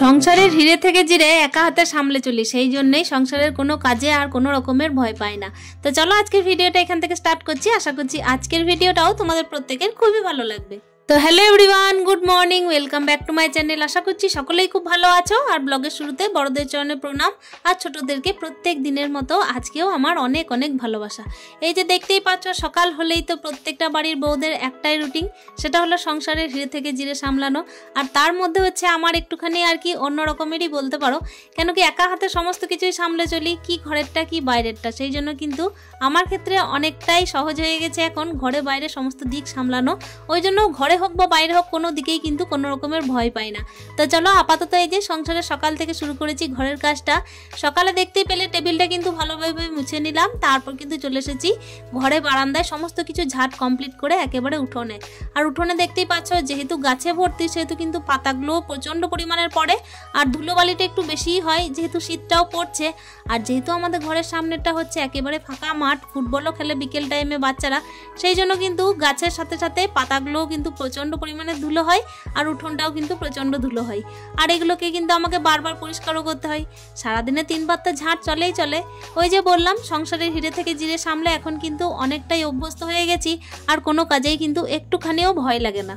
সংসারের হিরে থেকে জিরে একা হাতে সামলে চলি, সেই জন্যই সংসারের কোনো কাজে আর কোনো রকমের ভয় পাই না। তো চলো আজকের ভিডিওটা এখান থেকে স্টার্ট করছি। আশা করছি আজকের ভিডিওটাও তোমাদের প্রত্যেকের খুবই ভালো লাগবে। তো hello everyone, good morning, welcome back to my channel. আশা করছি সকলেই খুব ভালো আছো। আর ব্লগের শুরুতে বড়দের চরণে প্রণাম, আর ছোটদেরকে প্রত্যেক দিনের মতো আজকেও আমার অনেক অনেক ভালোবাসা। এই যে দেখতেই পাচ্ছ, সকাল হলেই তো প্রত্যেকটা বাড়ির বউদের একটাই রুটিন, সেটা হলো সংসারের হিরে থেকে জিরে সামলানো। আর তার মধ্যে হচ্ছে আমার একটুখানি আর কি অন্য রকমেরই বলতে পারো, কেন কি একা হাতে সমস্ত কিছুই সামলে চলি, কি ঘরেরটা কি বাইরেরটা। সেই জন্য কিন্তু আমার ক্ষেত্রে অনেকটাই সহজ হয়ে গেছে এখন ঘরে বাইরে সমস্ত দিক সামলানো। ওই জন্য ঘরে হোক বা বাইরে হোক কোনো দিকেই কিন্তু কোনো রকমের ভয় পাই না। তো চলো আপাতত এই যে সংসারের সকাল থেকে শুরু করেছি ঘরের কাজটা। সকালে দেখতেই পেলে টেবিলটা কিন্তু ভালোভাবে মুছে নিলাম, তারপর কিন্তু চলে এসেছি ঘরে বারান্দায় সমস্ত কিছু ঝাঁট কমপ্লিট করে একেবারে উঠোনে। আর উঠোনে দেখতেই পাচ্ছ যেহেতু গাছে ভর্তি, সেহেতু কিন্তু পাতাগুলো প্রচণ্ড পরিমাণের পড়ে আর ধুলোবালিটা একটু বেশিই হয়, যেহেতু শীতটাও পড়ছে। আর যেহেতু আমাদের ঘরের সামনেটা হচ্ছে একেবারে ফাঁকা মাঠ, ফুটবলও খেলে বিকেল টাইমে বাচ্চারা, সেই জন্য কিন্তু গাছের সাথে সাথে পাতাগুলোও কিন্তু প্রচণ্ড পরিমাণে ধুলো হয় আর উঠোনটাও কিন্তু প্রচণ্ড ধুলো হয়। আর এগুলোকে কিন্তু আমাকে বারবার পরিষ্কারও করতে হয়। সারাদিনে 3 বার তো ঝাঁট চলেই চলে। ওই যে বললাম সংসারের হিরে থেকে জিরে সামলে এখন কিন্তু অনেকটাই অভ্যস্ত হয়ে গেছি, আর কোনো কাজেই কিন্তু একটুখানিও ভয় লাগে না।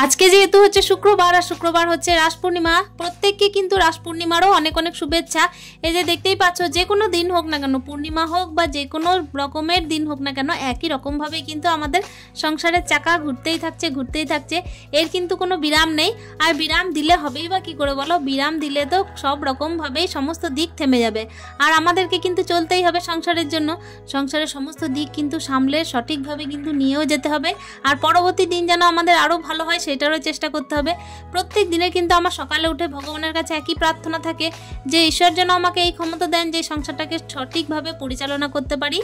আজকে যেহেতু হচ্ছে শুক্রবার, আর শুক্রবার হচ্ছে রাস পূর্ণিমা, প্রত্যেককে কিন্তু রাস পূর্ণিমারও অনেক অনেক শুভেচ্ছা। এই যে দেখতেই পাচ্ছ, যে কোনো দিন হোক না কেন, পূর্ণিমা হোক বা যে কোনো রকমের দিন হোক না কেন, একই রকমভাবেই কিন্তু আমাদের সংসারের চাকা ঘুরতেই থাকছে। এর কিন্তু কোনো বিরাম নেই। আর বিরাম দিলে হবেই বা কী করে বলো, বিরাম দিলে তো সব রকমভাবেই সমস্ত দিক থেমে যাবে। আর আমাদেরকে কিন্তু চলতেই হবে সংসারের জন্য। সংসারের সমস্ত দিক কিন্তু সামলে সঠিকভাবে কিন্তু নিয়েও যেতে হবে। আর পরবর্তী দিন যেন আমাদের আরও ভালো হয় সেটারও চেষ্টা করতে হবে। প্রত্যেক দিনে কিন্তু আমার সকালে উঠে ভগবানের কাছে একই প্রার্থনা থাকে যে ঈশ্বর যেন আমাকে এই ক্ষমতা দেন যে সংসারটাকে সঠিকভাবে পরিচালনা করতে পারি,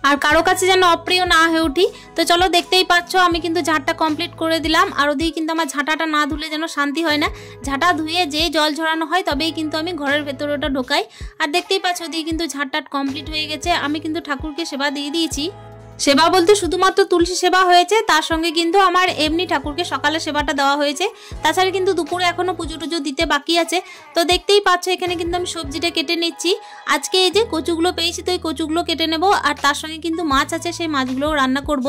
আর কারো কাছে যেন অপ্রিয় না হয়ে উঠি। তো চলো দেখতেই পাচ্ছ আমি কিন্তু ঝাঁটটা কমপ্লিট করে দিলাম। আর ওদিকে কিন্তু আমার ঝাঁটাটা না ধুলে যেন শান্তি হয় না। ঝাঁটা ধুয়ে যেই জল ঝরানো হয় তবেই কিন্তু আমি ঘরের ভেতরে ওটা ঢোকাই। আর দেখতেই পাচ্ছ ওদিকে কিন্তু ঝাঁটটাট কমপ্লিট হয়ে গেছে। আমি কিন্তু ঠাকুরকে সেবা দিয়ে দিয়েছি। সেবা বলতে শুধুমাত্র তুলসী সেবা হয়েছে, তার সঙ্গে কিন্তু আমার এমনি ঠাকুরকে সকালে সেবাটা দেওয়া হয়েছে। তাছাড়া কিন্তু দুপুরে এখনো পুজো টুজো দিতে বাকি আছে। তো দেখতেই পাচ্ছ এখানে কিন্তু আমি সবজিটা কেটে নিচ্ছি। আজকে এই যে কচুগুলো পেয়েছি, তো এই কচুগুলো কেটে নেব। আর তার সঙ্গে কিন্তু মাছ আছে, সেই মাছগুলোও রান্না করব।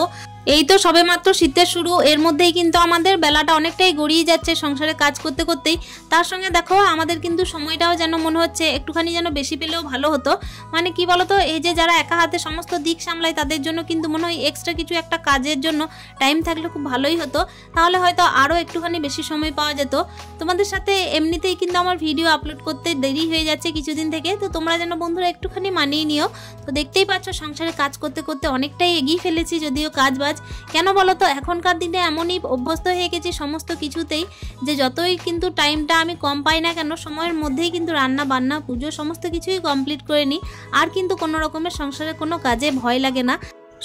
এই তো সবে মাত্র শীতের শুরু, এর মধ্যেই কিন্তু আমাদের বেলাটা অনেকটাই গড়িয়ে যাচ্ছে সংসারে কাজ করতে করতেই। তার সঙ্গে দেখো আমাদের কিন্তু সময়টাও যেন মনে হচ্ছে একটুখানি যেন বেশি পেলেও ভালো হতো। মানে কি বলতো, এই যে যারা একা হাতে সমস্ত দিক সামলায় তাদের জন্য কিন্তু মনে হয় এক্সট্রা কিছু একটা কাজের জন্য টাইম থাকলে খুব ভালোই হতো, তাহলে হয়তো আরও একটুখানি বেশি সময় পাওয়া যেত। তোমাদের সাথে এমনিতেই কিন্তু আমার ভিডিও আপলোড করতে দেরি হয়ে যাচ্ছে কিছুদিন থেকে, তো তোমরা যেন বন্ধুরা একটুখানি মানিয়ে নিও। তো দেখতেই পাচ্ছ সংসারে কাজ করতে করতে অনেকটাই এগিয়ে ফেলেছি, যদিও কাজ বাজ কেন বলো তো, এখনকার দিনে এমনই অভ্যস্ত হয়ে গেছি সমস্ত কিছুতেই যে যতই কিন্তু টাইমটা আমি কম পাই না কেন, সময়ের মধ্যেই কিন্তু রান্না বান্না পুজো সমস্ত কিছুই কমপ্লিট করে নিই। আর কিন্তু কোনো রকমের সংসারে কোনো কাজে ভয় লাগে না।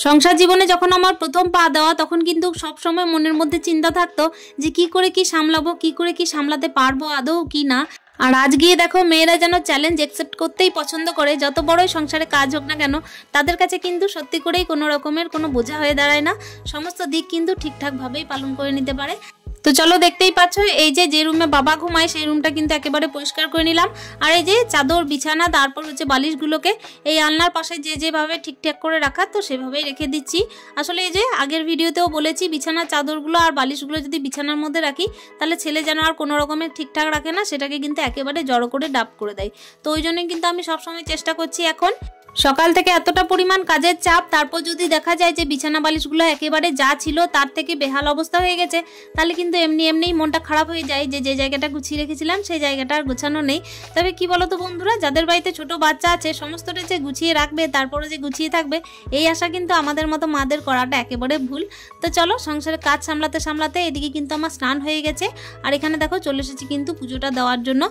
সংসার জীবনে যখন আমার প্রথম পা দেওয়া, তখন কিন্তু সবসময় মনের মধ্যে চিন্তা থাকতো যে কি করে কি সামলাবো, কি করে কি সামলাতে পারবো আদৌ কি না। আর আজ গিয়ে দেখো মেয়েরা যেন চ্যালেঞ্জ অ্যাকসেপ্ট করতেই পছন্দ করে, যত বড়ই সংসারে কাজ হোক না কেন তাদের কাছে কিন্তু সত্যি করেই কোনো রকমের কোনো বোঝা হয়ে দাঁড়ায় না। সমস্ত দিক কিন্তু ঠিকঠাকভাবেই পালন করে নিতে পারে। তো চলো দেখতেই পাচ্ছ এই যে রুমে বাবা ঘুমায় সেই রুমটা কিন্তু একেবারে পরিষ্কার করে নিলাম। আর এই যে চাদর বিছানা তারপর হচ্ছে বালিশগুলোকে এই আলনার পাশে যেভাবে ঠিকঠাক করে রাখা, তো সেভাবেই রেখে দিচ্ছি। আসলে এই যে আগের ভিডিওতেও বলেছি, বিছানার চাদরগুলো আর বালিশগুলো যদি বিছানার মধ্যে রাখি তাহলে ছেলে যেন আর কোনো রকমের ঠিকঠাক রাখে না, সেটাকে কিন্তু একেবারে জড়ো করে ডাব করে দেয়। তো ওই জন্যই কিন্তু আমি সবসময় চেষ্টা করছি এখন সকাল থেকে এতটা পরিমাণ কাজের চাপ, তারপর যদি দেখা যায় যে বিছানা বালিশগুলো একেবারে যা ছিল তার থেকে বেহাল অবস্থা হয়ে গেছে, তাহলে কিন্তু এমনিই মনটা খারাপ হয়ে যায় যে জায়গাটা গুছিয়ে রেখেছিলাম সেই জায়গাটা আর গোছানো নেই। তবে কি বলতো বন্ধুরা, যাদের বাড়িতে ছোট বাচ্চা আছে সমস্তটা যে গুছিয়ে রাখবে তারপরে যে গুছিয়ে থাকবে, এই আশা কিন্তু আমাদের মতো মাদের করাটা একেবারে ভুল। তো চলো সংসারের কাজ সামলাতে সামলাতে এদিকে কিন্তু আমার স্নান হয়ে গেছে। আর এখানে দেখো চলে এসেছি কিন্তু পুজোটা দেওয়ার জন্য।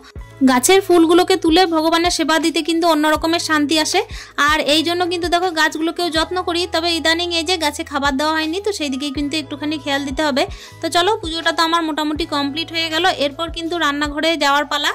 গাছের ফুলগুলোকে তুলে ভগবানের সেবা দিতে কিন্তু অন্য রকমের শান্তি আসে। আর এই জন্য কিন্তু দেখো গাছগুলোকেও যত্ন করি। তবে ইদানিং এই যে গাছে খাবার দেওয়া হয়নি, তো সেই দিকে কিন্তু একটুখানি খেয়াল দিতে হবে। তো চলো পুজোটা তো আমার মোটামুটি কমপ্লিট হয়ে গেল, এরপর কিন্তু রান্নাঘরে যাওয়ার পালা।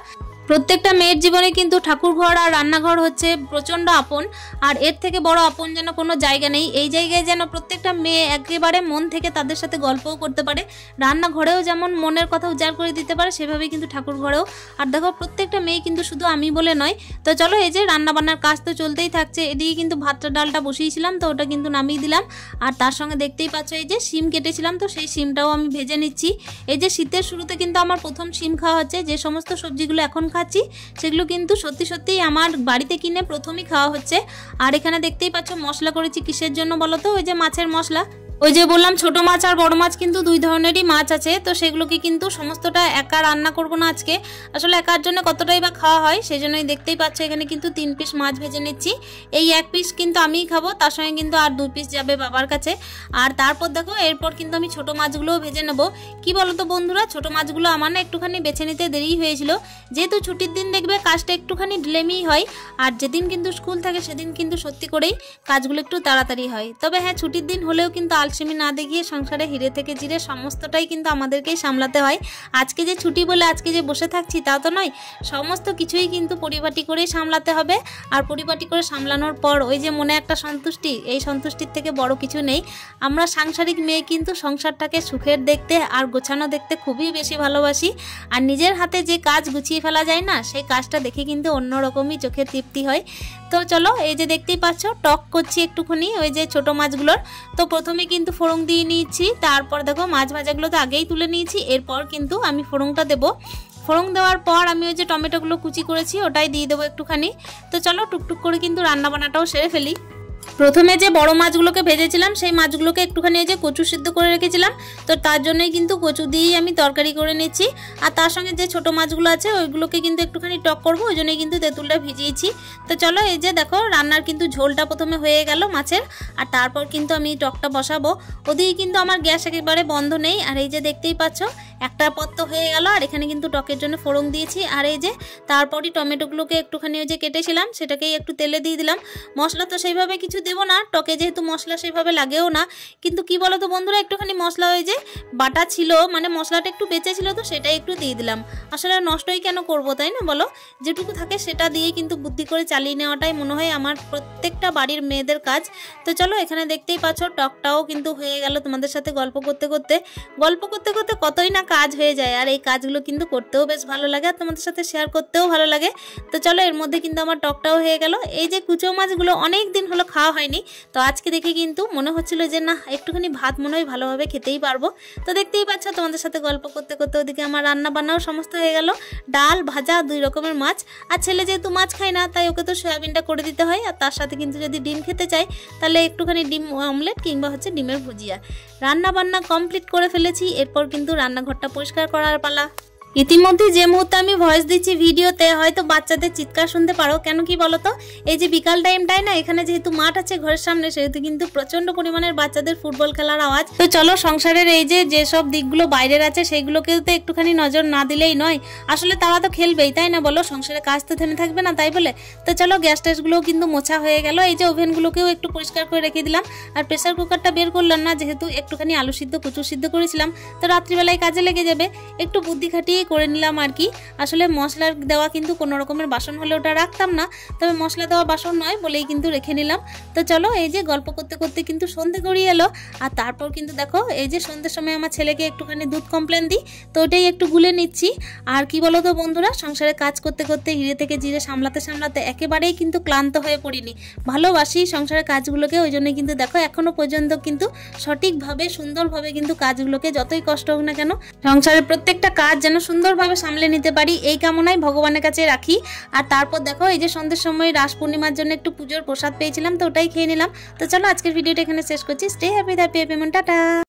প্রত্যেকটা মেয়ের জীবনে কিন্তু ঠাকুরঘর আর রান্নাঘর হচ্ছে প্রচণ্ড আপন, আর এর থেকে বড় আপন যেন কোনো জায়গা নেই। এই জায়গায় যেন প্রত্যেকটা মেয়ে একেবারে মন থেকে তাদের সাথে গল্পও করতে পারে, রান্নাঘরেও যেমন মনের কথা উজাড় করে দিতে পারে সেভাবেই কিন্তু ঠাকুরঘরেও। আর দেখো প্রত্যেকটা মেয়ে কিন্তু শুধু আমি বলে নয়। তো চলো এই যে রান্নাবান্নার কাজ তো চলতেই থাকছে, এদিকে কিন্তু ভাতটা ডালটা বসিয়েছিলাম, তো ওটা কিন্তু নামিয়ে দিলাম। আর তার সঙ্গে দেখতেই পাচ্ছ এই যে শিম কেটেছিলাম, তো সেই শিমটাও আমি ভেজে নিচ্ছি। এই যে শীতের শুরুতে কিন্তু আমার প্রথম শিম খাওয়া হচ্ছে। যে সমস্ত সবজিগুলো এখন খাচ্ছি সেগুলো কিন্তু সত্যি সত্যিই আমার বাড়িতে কিনে প্রথমেই খাওয়া হচ্ছে। আর এখানে দেখতেই পাচ্ছ মশলা করেছি কিসের জন্য বলো তো, ওই যে মাছের মশলা। ওই যে বললাম ছোট মাছ আর বড় মাছ কিন্তু দুই ধরনেরই মাছ আছে, তো সেগুলোকে কিন্তু সমস্তটা একা রান্না করব না আজকে। আসলে একার জন্য কতটাই বা খাওয়া হয়, সেই জন্যই দেখতেই পাচ্ছ এখানে কিন্তু 3 পিস মাছ ভেজে নিচ্ছি। এই 1 পিস কিন্তু আমিই খাবো, তার সঙ্গে কিন্তু আর 2 পিস যাবে বাবার কাছে। আর তারপর দেখো এরপর কিন্তু আমি ছোট মাছগুলোও ভেজে নেব। কি বলো তো বন্ধুরা, ছোট মাছগুলো আমার না একটুখানি বেছে নিতে দেরি হয়েছিল, যেহেতু ছুটির দিন দেখবে কাজটা একটুখানি ঢিলেমি হয়, আর যেদিন কিন্তু স্কুল থাকে সেদিন কিন্তু সত্যি করেই কাজগুলো একটু তাড়াতাড়ি হয়। তবে হ্যাঁ, ছুটির দিন হলেও কিন্তু আলসেমি না দেখিয়ে সংসারে হিরে থেকে জিরে সমস্তটাই কিন্তু আমাদেরকেই সামলাতে হয়। আজকে যে ছুটি বলে আজকে যে বসে থাকছি তা তো নয়, সমস্ত কিছুই কিন্তু পরিপাটি করেই সামলাতে হবে। আর পরিপাটি করে সামলানোর পর ওই যে মনে একটা সন্তুষ্টি, এই সন্তুষ্টির থেকে বড় কিছু নেই। আমরা সাংসারিক মেয়ে কিন্তু সংসারটাকে সুখের দেখতে আর গোছানো দেখতে খুবই বেশি ভালোবাসি। আর নিজের হাতে যে কাজ গুছিয়ে ফেলা যায় না, সেই কাজটা দেখে কিন্তু অন্যরকমই চোখে তৃপ্তি হয়। তো চলো এই যে দেখতেই পাচ্ছ টক করছি একটুখানি ওই যে ছোট মাছগুলোর। তো প্রথমে কিন্তু ফোড়ন দিয়ে নিয়েছি, তারপর দেখো মাছ ভাজাগুলো তো আগেই তুলে নিয়েছি, এরপর কিন্তু আমি ফোড়নটা দেবো। ফোড়ন দেওয়ার পর আমি ওই যে টমেটোগুলো কুচি করেছি ওটাই দিয়ে দেবো একটুখানি। তো চলো টুকটুক করে কিন্তু রান্নাবান্নাটাও সেরে ফেলি। প্রথমে যে বড় মাছগুলোকে ভেজেছিলাম সেই মাছগুলোকে একটুখানি এই যে কচু সিদ্ধ করে রেখেছিলাম, তো তার জন্যই কিন্তু কচু দিয়েই আমি তরকারি করে নিচ্ছি। আর তার সঙ্গে যে ছোট মাছগুলো আছে ওইগুলোকে কিন্তু একটুখানি টক করবো, ওই জন্যই কিন্তু তেঁতুলটা ভিজিয়েছি। তো চলো এই যে দেখো রান্নার কিন্তু ঝোলটা প্রথমে হয়ে গেল মাছের, আর তারপর কিন্তু আমি টকটা বসাবো। ওদিকে কিন্তু আমার গ্যাস একেবারে বন্ধ নেই। আর এই যে দেখতেই পাচ্ছ একটা পত্ত হয়ে গেল, আর এখানে কিন্তু টকের জন্য ফোড়ন দিয়েছি। আর এই যে তারপরই টমেটোগুলোকে একটুখানি ওই যে কেটেছিলাম সেটাকেই একটু তেলে দিয়ে দিলাম। মশলা তো সেইভাবে কিছু দেবো না, টকে যেহেতু মশলা সেভাবে লাগেও না। কিন্তু কি বলো তো বন্ধুরা, একটুখানি মশলা ওই যে বাটা ছিল, মানে মশলাটা একটু বেঁচে ছিল, তো সেটাই একটু দিয়ে দিলাম। আসলে নষ্টই কেন করবো, তাই না বলো? যেটুকু থাকে সেটা দিয়ে কিন্তু বুদ্ধি করে চালিয়ে নেওয়াটাই মনে হয় আমার প্রত্যেকটা বাড়ির মেয়েদের কাজ। তো চলো এখানে দেখতেই পাচ্ছ টকটাও কিন্তু হয়ে গেল। তোমাদের সাথে গল্প করতে করতে কতই না কাজ হয়ে যায়, আর এই কাজগুলো কিন্তু করতেও বেশ ভালো লাগে আর তোমাদের সাথে শেয়ার করতেও ভালো লাগে। তো চলো এর মধ্যে কিন্তু আমার টকটাও হয়ে গেল। এই যে কুচো মাছগুলো অনেক দিন হলো খাওয়া হয়নি, তো আজকে দেখে কিন্তু মনে হচ্ছিল যে না একটুখানি ভাত মনে হয় ভালোভাবে খেতেই পারবো। তো দেখতেই পাচ্ছ তোমাদের সাথে গল্প করতে করতে ওদিকে আমার রান্না বান্নাও সমস্ত হয়ে গেল। ডাল ভাজা 2 রকমের মাছ, আর ছেলে যেহেতু মাছ খায় না তাই ওকে তো সয়াবিনটা করে দিতে হয়, আর তার সাথে কিন্তু যদি ডিম খেতে চাই তাহলে একটুখানি ডিম অমলেট কিংবা হচ্ছে ডিমের ভুজিয়া। রান্না বান্না কমপ্লিট করে ফেলেছি, এরপর কিন্তু রান্নাঘরটা পরিষ্কার করার পালা। ইতিমধ্যে যে মুহূর্তে আমি ভয়েস দিচ্ছি ভিডিওতে হয়তো বাচ্চাদের চিৎকার শুনতে পারো, কেন কি বলো তো, এই যে বিকাল টাইমটাই না এখানে যেহেতু মাঠ আছে ঘরের সামনে, সেহেতু কিন্তু প্রচন্ড পরিমাণের বাচ্চাদের ফুটবল খেলার আওয়াজ। তো চলো সংসারের এই যে যেসব দিকগুলো বাইরের আছে সেইগুলোকেও তো একটুখানি নজর না দিলেই নয়। আসলে তারা তো খেলবেই, তাই না বলো, সংসারের কাজ তো থেমে থাকবে না তাই বলে। তো চলো গ্যাস ট্যাসগুলোও কিন্তু মোছা হয়ে গেল। এই যে ওভেনগুলোকেও একটু পরিষ্কার করে রেখে দিলাম। আর প্রেসার কুকারটা বের করলাম না, যেহেতু একটুখানি আলু সিদ্ধ কচু সিদ্ধ করেছিলাম, তো রাত্রিবেলায় কাজে লেগে যাবে, একটু বুদ্ধি খাটিয়ে করে নিলাম আর কি। আসলে মশলা দেওয়া কিন্তু কোনো রকমের বাসন হলে ওটা রাখতাম না, তবে মশলা দেওয়া বাসন নয় বলেই কিন্তু রেখে নিলাম। তো চলো এই যে গল্প করতে করতে কিন্তু সন্ধে গড়িয়ে এলো। আর তারপর কিন্তু দেখো এই যে সন্ধ্যের সময় আমার ছেলেকে একটুখানি দুধ কমপ্লেন দিই, তো ওটাই একটু গুলে নিচ্ছি। আর কি বলো তো বন্ধুরা, সংসারে কাজ করতে করতে হিরে থেকে জিরে সামলাতে সামলাতে একেবারেই কিন্তু ক্লান্ত হয়ে পড়িনি। ভালোবাসি সংসারের কাজগুলোকে, ওই জন্য কিন্তু দেখো এখনো পর্যন্ত কিন্তু সঠিকভাবে সুন্দরভাবে কিন্তু কাজগুলোকে যতই কষ্ট হোক না কেন সংসারের প্রত্যেকটা কাজ যেন সুন্দরভাবে সামলে নিতে পারি, এই কামনাই ভগবানের কাছে রাখি। আর তারপর দেখো এই যে সন্ধ্যের সময় রাস পূর্ণিমার জন্য একটু পুজোর প্রসাদ পেয়েছিলাম, তো ওটাই খেয়ে নিলাম। তো চলো আজকের ভিডিওটা এখানে শেষ করছি। Stay happy, tata.